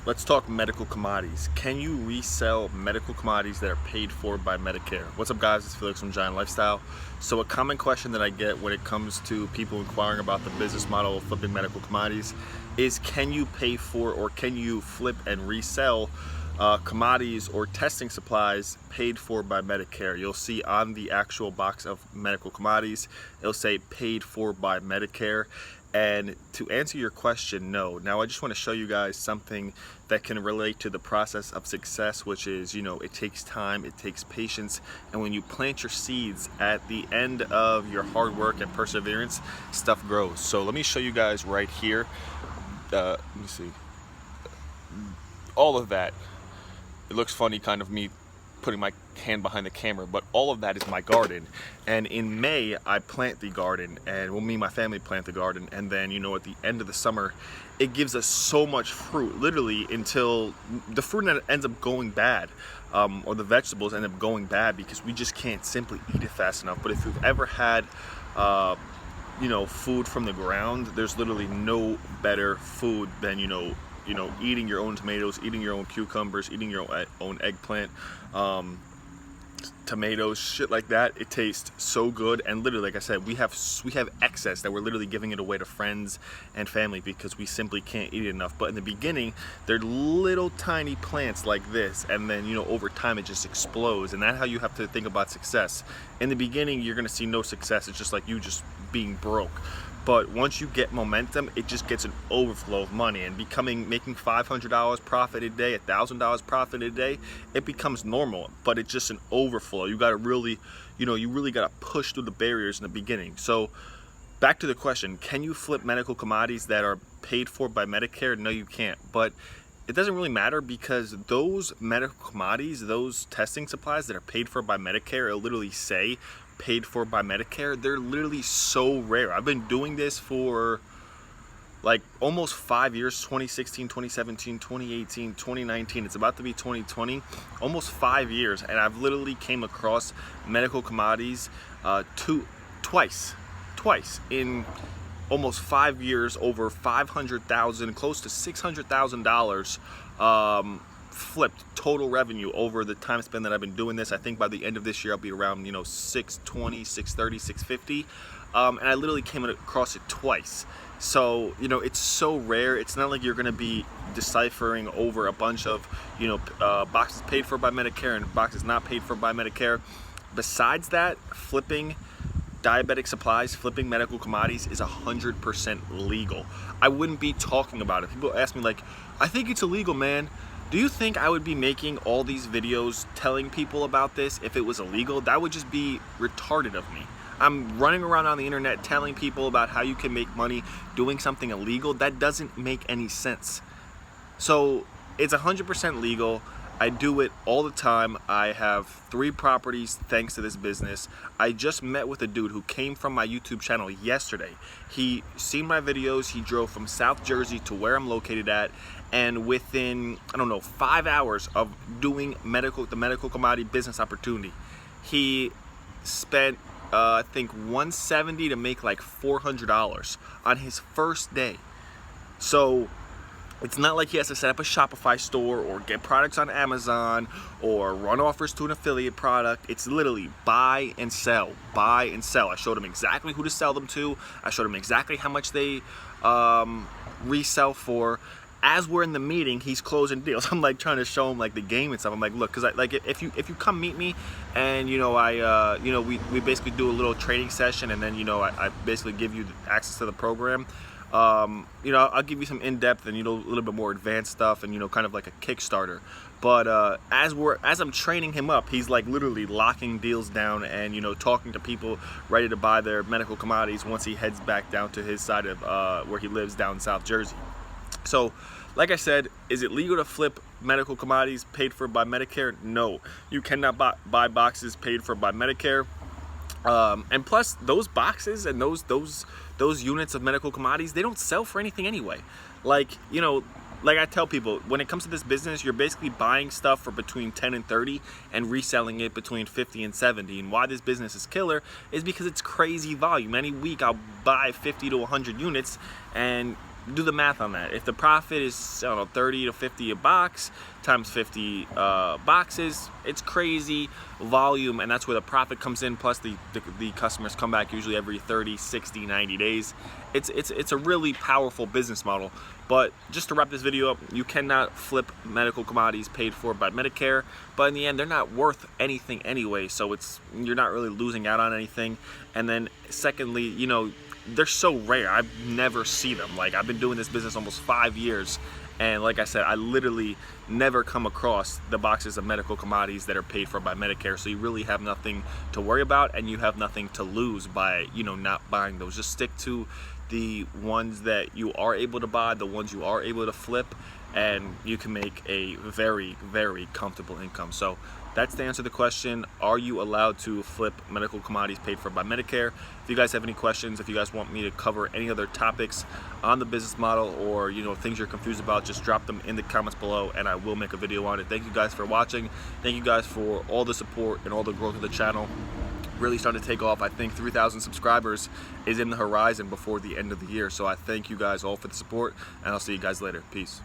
Let's talk medical commodities. Can you resell medical commodities that are paid for by Medicare? What's up, guys? It's Felix from Giant Lifestyle. So a common question that I get when it comes to people inquiring about the business model of flipping medical commodities is, can you pay for or can you flip and resell commodities or testing supplies paid for by Medicare? You'll see on the actual box of medical commodities, it'll say paid for by Medicare. And to answer your question, no. Now I just want to show you guys something that can relate to the process of success, which is, it takes time, it takes patience, and when you plant your seeds at the end of your hard work and perseverance, stuff grows. So let me show you guys right here. Let me see. All of that. It looks funny, kind of me putting my hand behind the camera, but all of that is my garden. And in May I plant the garden, and me and my family plant the garden, and then at the end of the summer it gives us so much fruit, literally until the fruit ends up going bad, or the vegetables end up going bad because we just can't simply eat it fast enough. But if you've ever had food from the ground, there's literally no better food than eating your own tomatoes, eating your own cucumbers, eating your own eggplant, tomatoes, shit like that. It tastes so good. And literally, like I said, we have excess that we're literally giving it away to friends and family because we simply can't eat it enough. But in the beginning, they're little tiny plants like this, and then over time it just explodes. And that's how you have to think about success. In the beginning, you're gonna see no success. It's just like you just being broke. But once you get momentum, it just gets an overflow of money, and making $500 profit a day, $1,000 profit a day, it becomes normal. But it's just an overflow. You gotta really, you really gotta push through the barriers in the beginning. So back to the question, can you flip medical commodities that are paid for by Medicare? No, you can't. But it doesn't really matter, because those medical commodities, those testing supplies that are paid for by Medicare, it'll literally say paid for by Medicare. They're literally so rare. I've been doing this for like almost 5 years, 2016, 2017, 2018, 2019. It's about to be 2020, almost 5 years. And I've literally came across medical commodities twice in almost 5 years, over $500,000, close to $600,000 flipped total revenue over the time span that I've been doing this. I think by the end of this year I'll be around 620, 630, 650, and I literally came across it twice. So it's so rare. It's not like you're gonna be deciphering over a bunch of boxes paid for by Medicare and boxes not paid for by Medicare. Besides that, flipping diabetic supplies, flipping medical commodities is 100% legal. I wouldn't be talking about it. People ask me like, I think it's illegal, man. Do you think I would be making all these videos telling people about this if it was illegal? That would just be retarded of me. I'm running around on the internet telling people about how you can make money doing something illegal. That doesn't make any sense. So it's 100% legal. I do it all the time. I have 3 properties thanks to this business. I just met with a dude who came from my YouTube channel yesterday. He seen my videos. He drove from South Jersey to where I'm located at, and within, 5 hours of doing the medical commodity business opportunity, he spent I think $170 to make like $400 on his first day. So it's not like he has to set up a Shopify store or get products on Amazon or run offers to an affiliate product. It's literally buy and sell, buy and sell. I showed him exactly who to sell them to. I showed him exactly how much they resell for. As we're in the meeting, he's closing deals. I'm like trying to show him like the game and stuff. I'm like, look, because if you come meet me, and we basically do a little training session, and then I basically give you access to the program. I'll give you some in-depth and a little bit more advanced stuff, and kind of like a Kickstarter. But as I'm training him up, he's like literally locking deals down and talking to people ready to buy their medical commodities once he heads back down to his side of where he lives down in South Jersey. So, like I said, is it legal to flip medical commodities paid for by Medicare? No, you cannot buy boxes paid for by Medicare. And plus, those boxes and those units of medical commodities, they don't sell for anything anyway. Like I tell people, when it comes to this business, you're basically buying stuff for between 10 and 30 and reselling it between 50 and 70. And why this business is killer is because it's crazy volume. Any week I'll buy 50 to 100 units, and do the math on that. If the profit is, I don't know, 30 to 50 a box times 50 boxes, it's crazy volume, and that's where the profit comes in, plus the customers come back usually every 30, 60, 90 days. It's a really powerful business model. But just to wrap this video up, you cannot flip medical commodities paid for by Medicare, but in the end, they're not worth anything anyway, so you're not really losing out on anything. And then secondly, you know, they're so rare. I never see them. Like, I've been doing this business almost 5 years, and like I said, I literally never come across the boxes of medical commodities that are paid for by Medicare. So you really have nothing to worry about, and you have nothing to lose by, you know, not buying those. Just stick to the ones that you are able to buy, the ones you are able to flip, and you can make a very, very comfortable income. So that's the answer to the question: are you allowed to flip medical commodities paid for by Medicare? If you guys have any questions, if you guys want me to cover any other topics on the business model, or, you know, things you're confused about, just drop them in the comments below and I will make a video on it. Thank you guys for watching. Thank you guys for all the support and all the growth of the channel. Really starting to take off. I think 3,000 subscribers is in the horizon before the end of the year. So I thank you guys all for the support, and I'll see you guys later. Peace.